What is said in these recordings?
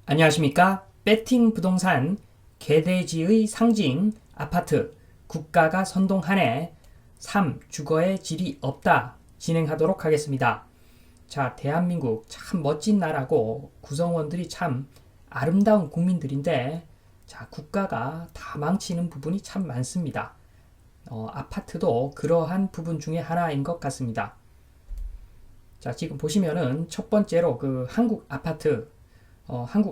안녕하십니까? 배팅 부동산 개돼지의 상징 아파트 국가가 선동하네 3. 주거의 질이 없다 진행하도록 하겠습니다. 자, 대한민국 참 멋진 나라고 구성원들이 참 아름다운 국민들인데 자, 국가가 다 망치는 부분이 참 많습니다. 아파트도 그러한 부분 중에 하나인 것 같습니다. 자, 지금 보시면은 첫 번째로 그 한국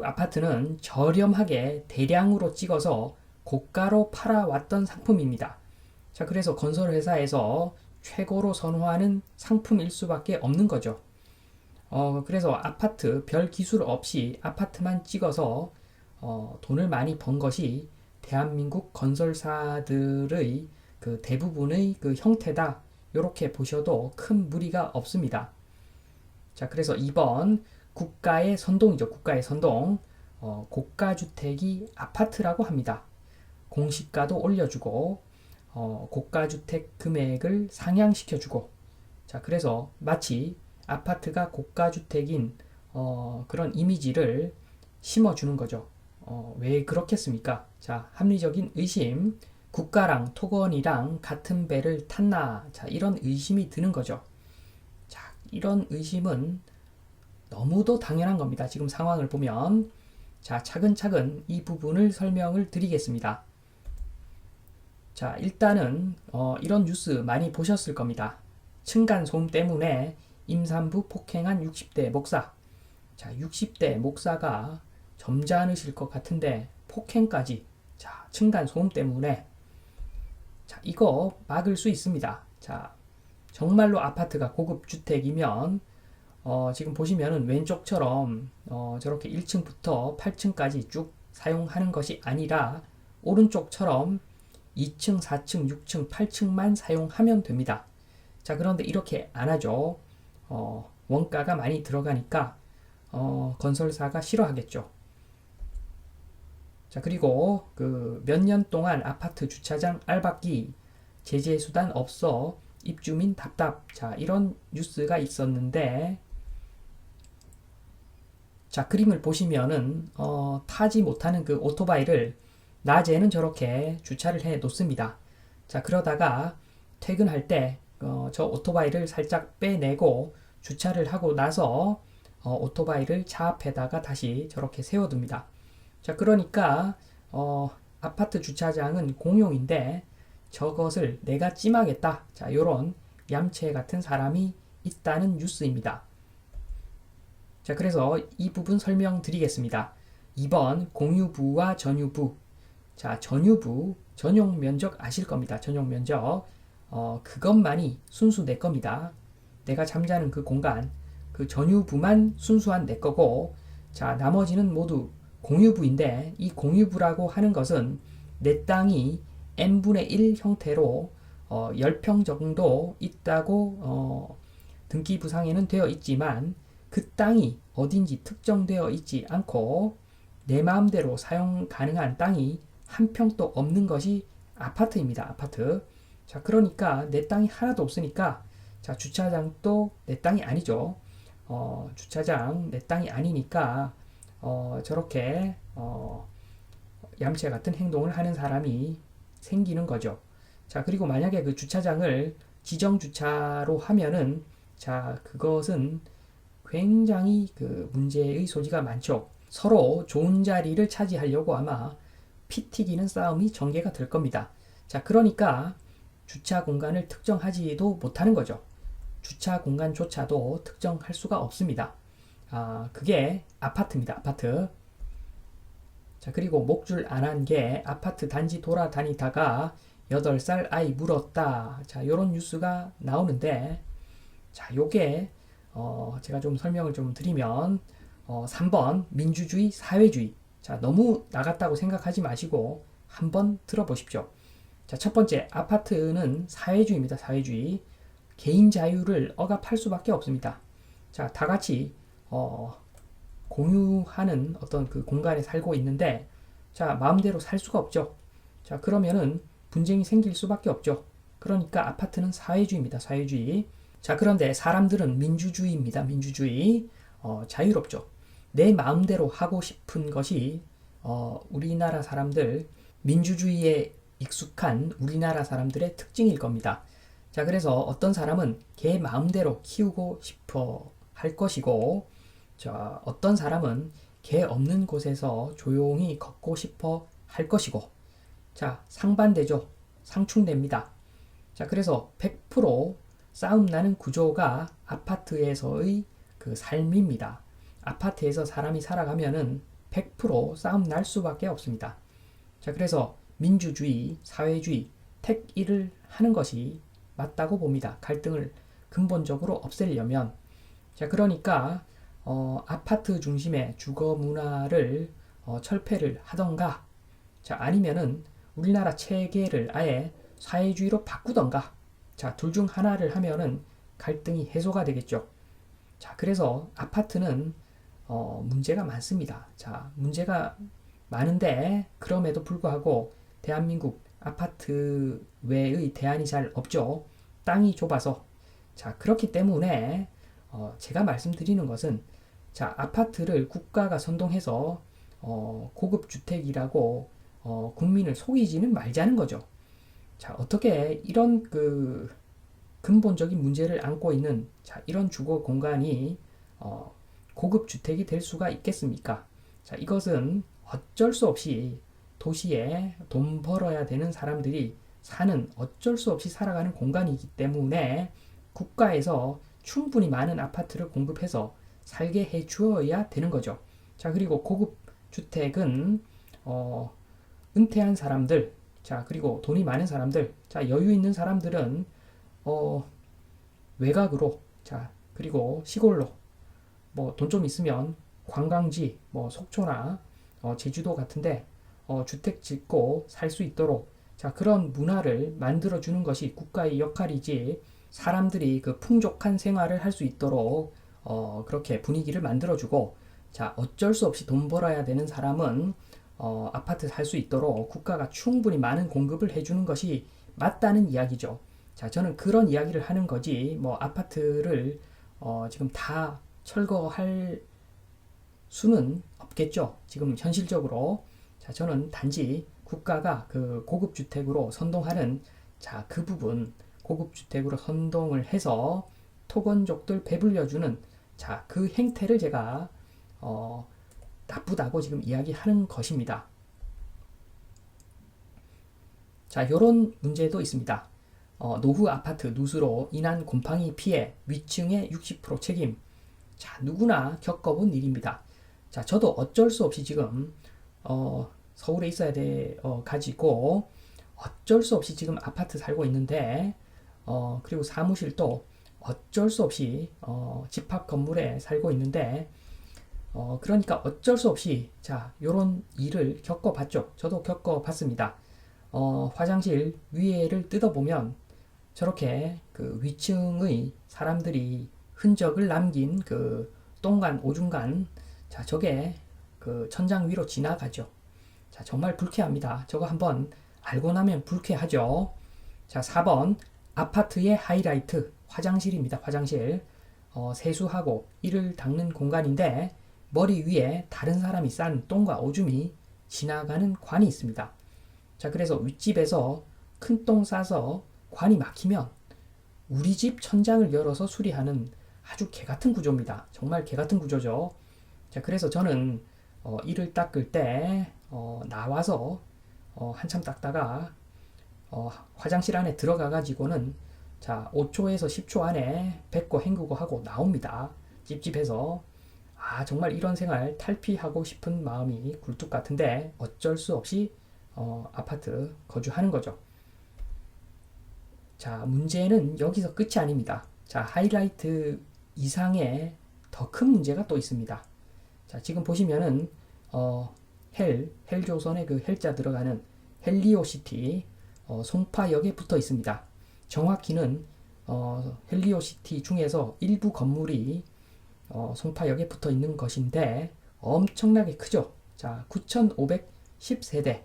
아파트는 저렴하게 대량으로 찍어서 고가로 팔아왔던 상품입니다. 자, 그래서 건설회사에서 최고로 선호하는 상품일 수밖에 없는 거죠. 그래서 아파트 별 기술 없이 아파트만 찍어서 돈을 많이 번 것이 대한민국 건설사들의 그 대부분의 그 형태다. 이렇게 보셔도 큰 무리가 없습니다. 자, 그래서 2번 국가의 선동이죠. 국가의 선동. 고가주택이 아파트라고 합니다. 공시가도 올려주고 고가주택 금액을 상향시켜주고 자, 그래서 마치 아파트가 고가주택인 그런 이미지를 심어주는 거죠. 왜 그렇겠습니까? 자, 합리적인 의심. 국가랑 토건이랑 같은 배를 탔나? 자, 이런 의심이 드는 거죠. 자, 이런 의심은 너무도 당연한 겁니다. 지금 상황을 보면. 자, 차근차근 이 부분을 설명을 드리겠습니다. 자, 일단은 이런 뉴스 많이 보셨을 겁니다. 층간소음 때문에 임산부 폭행한 60대 목사. 자, 60대 목사가 점잖으실 것 같은데 폭행까지. 자, 층간소음 때문에. 자, 이거 막을 수 있습니다. 자, 정말로 아파트가 고급 주택이면 지금 보시면은 왼쪽처럼 저렇게 1층부터 8층까지 쭉 사용하는 것이 아니라 오른쪽처럼 2층, 4층, 6층, 8층만 사용하면 됩니다. 자, 그런데 이렇게 안 하죠. 원가가 많이 들어가니까 건설사가 싫어하겠죠. 자, 그리고 그 몇 년 동안 아파트 주차장 알박기 제재 수단 없어 입주민 답답. 자, 이런 뉴스가 있었는데 자, 그림을 보시면은 타지 못하는 그 오토바이를 낮에는 저렇게 주차를 해 놓습니다. 자, 그러다가 퇴근할 때 저 오토바이를 살짝 빼내고 주차를 하고 나서 오토바이를 차 앞에다가 다시 저렇게 세워둡니다. 자, 그러니까 아파트 주차장은 공용인데 저것을 내가 찜하겠다. 자, 요런 얌체 같은 사람이 있다는 뉴스입니다. 자, 그래서 이 부분 설명드리겠습니다. 2번 공유부와 전유부. 자, 전유부 전용 면적 아실 겁니다. 전용 면적. 그것만이 순수 내 겁니다. 내가 잠자는 그 공간, 그 전유부만 순수한 내 거고, 자, 나머지는 모두 공유부인데 이 공유부라고 하는 것은 내 땅이 n분의 1 형태로 10평 정도 있다고 등기부상에는 되어 있지만 그 땅이 어딘지 특정되어 있지 않고 내 마음대로 사용 가능한 땅이 한 평도 없는 것이 아파트입니다. 아파트. 자, 그러니까 내 땅이 하나도 없으니까 자, 주차장도 내 땅이 아니죠. 주차장 내 땅이 아니니까 저렇게 얌체 같은 행동을 하는 사람이 생기는 거죠. 자, 그리고 만약에 그 주차장을 지정 주차로 하면은 자, 그것은 굉장히 그 문제의 소지가 많죠. 서로 좋은 자리를 차지하려고 아마 피 튀기는 싸움이 전개가 될 겁니다. 자, 그러니까 주차 공간을 특정하지도 못하는 거죠. 주차 공간조차도 특정할 수가 없습니다. 그게 아파트입니다. 아파트. 자, 그리고 목줄 안 한 게 아파트 단지 돌아다니다가 8살 아이 물었다. 자, 요런 뉴스가 나오는데 자, 요게 제가 좀 설명을 좀 드리면 3번 민주주의 사회주의. 자, 너무 나갔다고 생각하지 마시고 한번 들어보십시오. 자, 첫 번째 아파트는 사회주의입니다. 사회주의. 개인 자유를 억압할 수밖에 없습니다. 자, 다 같이 공유하는 어떤 그 공간에 살고 있는데 자, 마음대로 살 수가 없죠. 자, 그러면은 분쟁이 생길 수밖에 없죠. 그러니까 아파트는 사회주의입니다. 사회주의. 자, 그런데 사람들은 민주주의입니다. 민주주의. 자유롭죠. 내 마음대로 하고 싶은 것이 우리나라 사람들, 민주주의에 익숙한 우리나라 사람들의 특징일 겁니다. 자, 그래서 어떤 사람은 걔 마음대로 키우고 싶어 할 것이고, 자, 어떤 사람은 걔 없는 곳에서 조용히 걷고 싶어 할 것이고, 자, 상반되죠. 상충됩니다. 자, 그래서 100% 싸움 나는 구조가 아파트에서의 그 삶입니다. 아파트에서 사람이 살아가면은 100% 싸움 날 수밖에 없습니다. 자, 그래서 민주주의, 사회주의, 택일을 하는 것이 맞다고 봅니다. 갈등을 근본적으로 없애려면. 자, 그러니까 아파트 중심의 주거 문화를 철폐를 하던가, 자, 아니면은 우리나라 체계를 아예 사회주의로 바꾸던가, 자, 둘 중 하나를 하면은 갈등이 해소가 되겠죠. 자, 그래서 아파트는 문제가 많습니다. 자, 문제가 많은데 그럼에도 불구하고 대한민국 아파트 외의 대안이 잘 없죠. 땅이 좁아서. 자, 그렇기 때문에 제가 말씀드리는 것은, 자, 아파트를 국가가 선동해서 고급 주택이라고 국민을 속이지는 말자는 거죠. 자, 어떻게 이런 그 근본적인 문제를 안고 있는, 자, 이런 주거 공간이 고급 주택이 될 수가 있겠습니까? 자, 이것은 어쩔 수 없이 도시에 돈 벌어야 되는 사람들이 사는, 어쩔 수 없이 살아가는 공간이기 때문에 국가에서 충분히 많은 아파트를 공급해서 살게 해 주어야 되는 거죠. 자, 그리고 고급 주택은 은퇴한 사람들, 자, 그리고 돈이 많은 사람들, 자, 여유 있는 사람들은 외곽으로, 자, 그리고 시골로, 뭐 돈 좀 있으면 관광지, 뭐 속초나 제주도 같은데 주택 짓고 살 수 있도록, 자, 그런 문화를 만들어 주는 것이 국가의 역할이지, 사람들이 그 풍족한 생활을 할 수 있도록 그렇게 분위기를 만들어 주고, 자, 어쩔 수 없이 돈 벌어야 되는 사람은 아파트 살 수 있도록 국가가 충분히 많은 공급을 해주는 것이 맞다는 이야기죠. 자, 저는 그런 이야기를 하는 거지, 뭐 아파트를 지금 다 철거할 수는 없겠죠. 지금 현실적으로. 자, 저는 단지 국가가 그 고급주택으로 선동하는, 자, 그 부분, 고급주택으로 선동을 해서 토건족들 배불려주는, 자, 그 행태를 제가 나쁘다고 지금 이야기하는 것입니다. 자, 요런 문제도 있습니다. 노후 아파트 누수로 인한 곰팡이 피해 위층의 60% 책임. 자, 누구나 겪어본 일입니다. 자, 저도 어쩔 수 없이 지금 서울에 있어야 돼 가지고 어쩔 수 없이 지금 아파트 살고 있는데, 그리고 사무실도 어쩔 수 없이 집합 건물에 살고 있는데, 그러니까 어쩔 수 없이, 자, 요런 일을 겪어봤죠. 저도 겪어봤습니다. 화장실 위에를 뜯어보면 저렇게 그 위층의 사람들이 흔적을 남긴 그 똥간, 오줌간, 자, 저게 그 천장 위로 지나가죠. 자, 정말 불쾌합니다. 저거 한번 알고 나면 불쾌하죠. 자, 4번 아파트의 하이라이트 화장실입니다. 화장실. 세수하고 이를 닦는 공간인데 머리 위에 다른 사람이 싼 똥과 오줌이 지나가는 관이 있습니다. 자, 그래서 윗집에서 큰 똥 싸서 관이 막히면 우리 집 천장을 열어서 수리하는 아주 개같은 구조입니다. 정말 개같은 구조죠. 자, 그래서 저는 이를 닦을 때 나와서 한참 닦다가 화장실 안에 들어가 가지고는, 자, 5초에서 10초 안에 뱉고 헹구고 하고 나옵니다. 찝찝해서. 아, 정말 이런 생활 탈피하고 싶은 마음이 굴뚝 같은데 어쩔 수 없이 아파트 거주하는 거죠. 자, 문제는 여기서 끝이 아닙니다. 자, 하이라이트 이상의 더 큰 문제가 또 있습니다. 자, 지금 보시면은 헬조선의 그 헬자 들어가는 헬리오시티 송파역에 붙어 있습니다. 정확히는 헬리오시티 중에서 일부 건물이 송파역에 붙어 있는 것인데 엄청나게 크죠. 자, 9,510세대,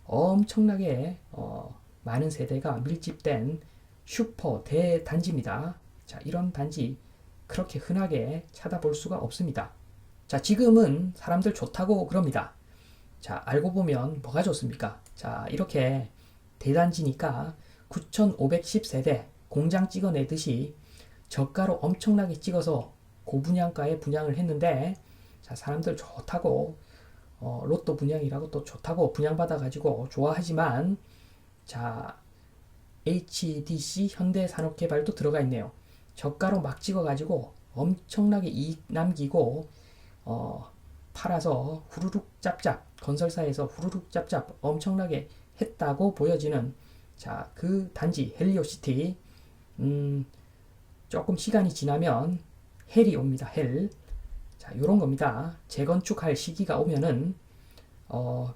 엄청나게 많은 세대가 밀집된 슈퍼 대단지입니다. 자, 이런 단지 그렇게 흔하게 찾아볼 수가 없습니다. 자, 지금은 사람들 좋다고 그럽니다. 자, 알고 보면 뭐가 좋습니까? 자, 이렇게 대단지니까 9,510세대 공장 찍어내듯이 저가로 엄청나게 찍어서 고분양가에 분양을 했는데, 자, 사람들 좋다고, 로또 분양이라고 또 좋다고 분양받아가지고 좋아하지만, 자, HDC 현대산업개발도 들어가 있네요. 저가로 막 찍어가지고 엄청나게 이익 남기고, 팔아서 후루룩 짭짭, 건설사에서 후루룩 짭짭 엄청나게 했다고 보여지는, 자, 그 단지 헬리오시티, 조금 시간이 지나면 헬이 옵니다. 헬. 자, 요런 겁니다. 재건축할 시기가 오면은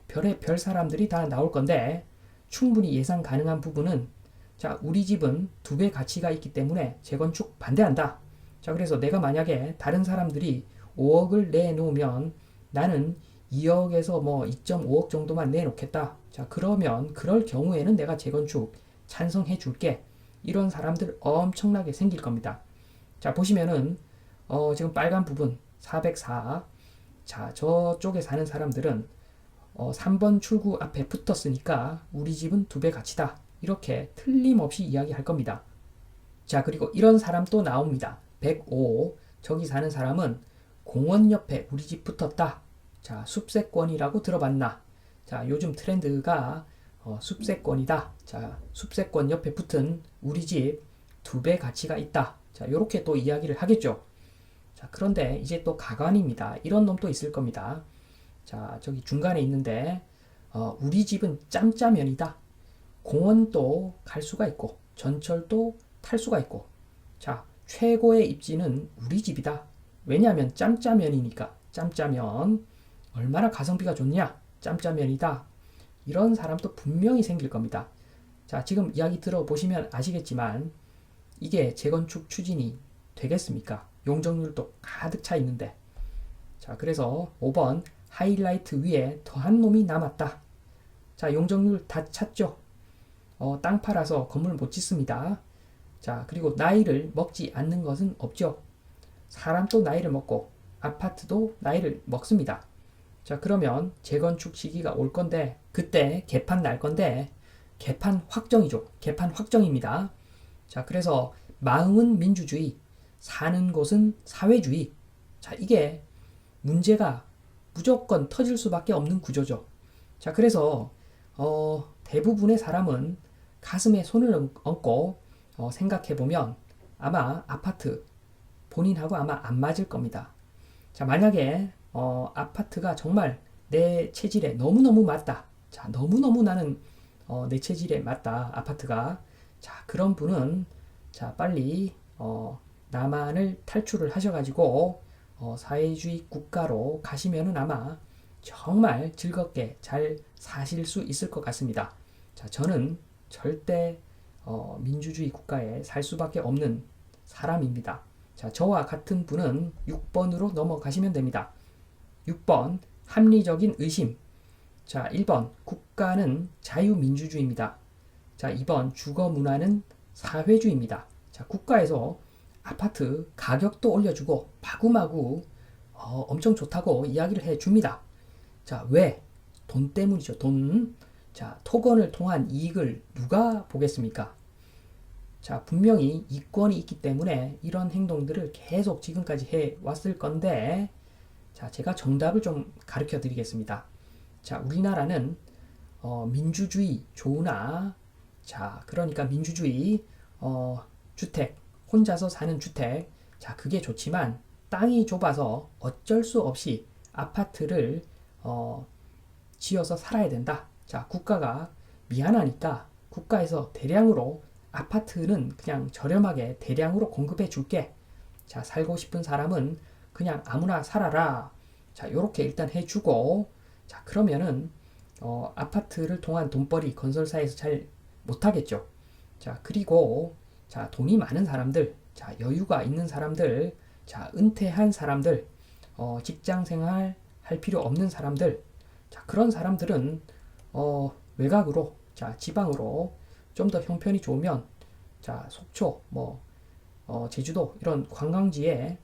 별의 별 사람들이 다 나올 건데, 충분히 예상 가능한 부분은, 자, 우리 집은 2배 가치가 있기 때문에 재건축 반대한다. 자, 그래서 내가 만약에 다른 사람들이 5억을 내놓으면 나는 2억에서 뭐 2.5억 정도만 내놓겠다. 자, 그러면 그럴 경우에는 내가 재건축 찬성해 줄게. 이런 사람들 엄청나게 생길 겁니다. 자, 보시면은 지금 빨간 부분 404. 자, 저쪽에 사는 사람들은 3번 출구 앞에 붙었으니까 우리 집은 2배 가치다. 이렇게 틀림없이 이야기할 겁니다. 자, 그리고 이런 사람 또 나옵니다. 105. 저기 사는 사람은 공원 옆에 우리 집 붙었다. 자, 숲세권이라고 들어봤나? 자, 요즘 트렌드가 숲세권이다. 자, 숲세권 옆에 붙은 우리 집 2배 가치가 있다. 자, 요렇게 또 이야기를 하겠죠. 자, 그런데 이제 또 가관입니다. 이런 놈도 있을 겁니다. 자, 저기 중간에 있는데, 우리 집은 짬짜면이다. 공원도 갈 수가 있고, 전철도 탈 수가 있고, 자, 최고의 입지는 우리 집이다. 왜냐하면 짬짜면이니까. 짬짜면 얼마나 가성비가 좋냐? 짬짜면이다. 이런 사람도 분명히 생길 겁니다. 자, 지금 이야기 들어보시면 아시겠지만 이게 재건축 추진이 되겠습니까? 용적률도 가득 차 있는데. 자, 그래서 5번 하이라이트 위에 더한 놈이 남았다. 자, 용적률 다 찼죠? 땅 팔아서 건물 못 짓습니다. 자, 그리고 나이를 먹지 않는 것은 없죠. 사람도 나이를 먹고 아파트도 나이를 먹습니다. 자, 그러면 재건축 시기가 올 건데, 그때 개판 날 건데, 개판 확정이죠. 개판 확정입니다. 자, 그래서 마음은 민주주의, 사는 곳은 사회주의. 자, 이게 문제가 무조건 터질 수밖에 없는 구조죠. 자, 그래서 대부분의 사람은 가슴에 손을 얹고 생각해보면 아마 아파트 본인하고 아마 안 맞을 겁니다. 자, 만약에 아파트가 정말 내 체질에 너무너무 맞다. 자, 너무너무 나는 내 체질에 맞다. 아파트가. 자, 그런 분은 자, 빨리 남한을 탈출을 하셔가지고 사회주의 국가로 가시면은 아마 정말 즐겁게 잘 사실 수 있을 것 같습니다. 자, 저는 절대 민주주의 국가에 살 수밖에 없는 사람입니다. 자, 저와 같은 분은 6번으로 넘어가시면 됩니다. 6번 합리적인 의심. 자, 1번 국가는 자유민주주의입니다. 자, 2번 주거문화는 사회주의입니다. 자, 국가에서 아파트 가격도 올려주고 마구마구 엄청 좋다고 이야기를 해줍니다. 자, 왜? 돈 때문이죠. 돈. 자, 토건을 통한 이익을 누가 보겠습니까? 자, 분명히 이권이 있기 때문에 이런 행동들을 계속 지금까지 해왔을 건데, 자, 제가 정답을 좀 가르쳐 드리겠습니다. 자, 우리나라는 민주주의 좋으나, 자, 그러니까 민주주의 주택, 혼자서 사는 주택, 자, 그게 좋지만 땅이 좁아서 어쩔 수 없이 아파트를 지어서 살아야 된다. 자, 국가가 미안하니까 국가에서 대량으로 아파트는 그냥 저렴하게 대량으로 공급해 줄게. 자, 살고 싶은 사람은 그냥 아무나 살아라. 자, 요렇게 일단 해주고, 자, 그러면은 아파트를 통한 돈벌이 건설사에서 잘 못하겠죠. 자, 그리고 자, 돈이 많은 사람들, 자, 여유가 있는 사람들, 자, 은퇴한 사람들, 직장 생활 할 필요 없는 사람들, 자, 그런 사람들은 외곽으로, 자, 지방으로 좀 더 형편이 좋으면, 자, 속초, 제주도 이런 관광지에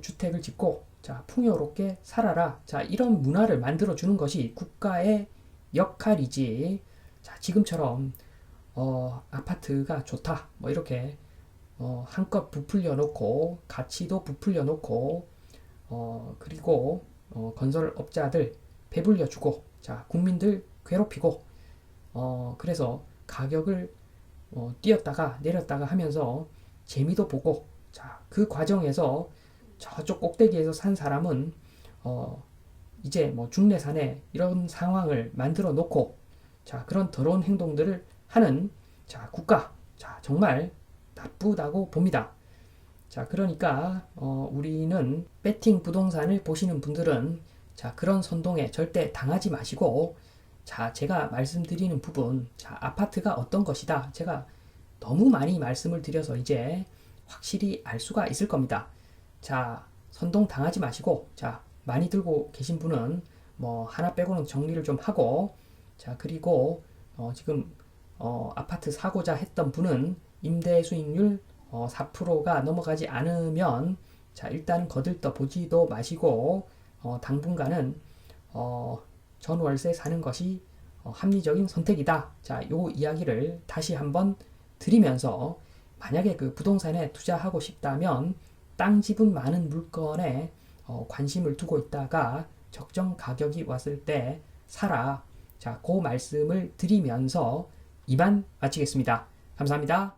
주택을 짓고, 자, 풍요롭게 살아라. 자, 이런 문화를 만들어 주는 것이 국가의 역할이지. 자, 지금처럼 아파트가 좋다. 뭐 이렇게 한껏 부풀려 놓고 가치도 부풀려 놓고 그리고 건설업자들 배불려 주고 자, 국민들 괴롭히고 그래서 가격을 뛰었다가 내렸다가 하면서 재미도 보고 자, 그 과정에서 저쪽 꼭대기에서 산 사람은 이제 뭐 중내산에 이런 상황을 만들어 놓고 자, 그런 더러운 행동들을 하는 자, 국가 자, 정말 나쁘다고 봅니다. 자, 그러니까 우리는 배팅 부동산을 보시는 분들은 자, 그런 선동에 절대 당하지 마시고 자, 제가 말씀드리는 부분 자, 아파트가 어떤 것이다. 제가 너무 많이 말씀을 드려서 이제 확실히 알 수가 있을 겁니다. 자, 선동 당하지 마시고 자, 많이 들고 계신 분은 뭐 하나 빼고는 정리를 좀 하고 자, 그리고 지금 아파트 사고자 했던 분은 임대 수익률 4%가 넘어가지 않으면 자, 일단은 거들떠 보지도 마시고 당분간은 전월세 사는 것이 합리적인 선택이다. 자, 요 이야기를 다시 한번 드리면서 만약에 그 부동산에 투자하고 싶다면 땅 지분 많은 물건에 관심을 두고 있다가 적정 가격이 왔을 때 사라. 자, 그 말씀을 드리면서 이만 마치겠습니다. 감사합니다.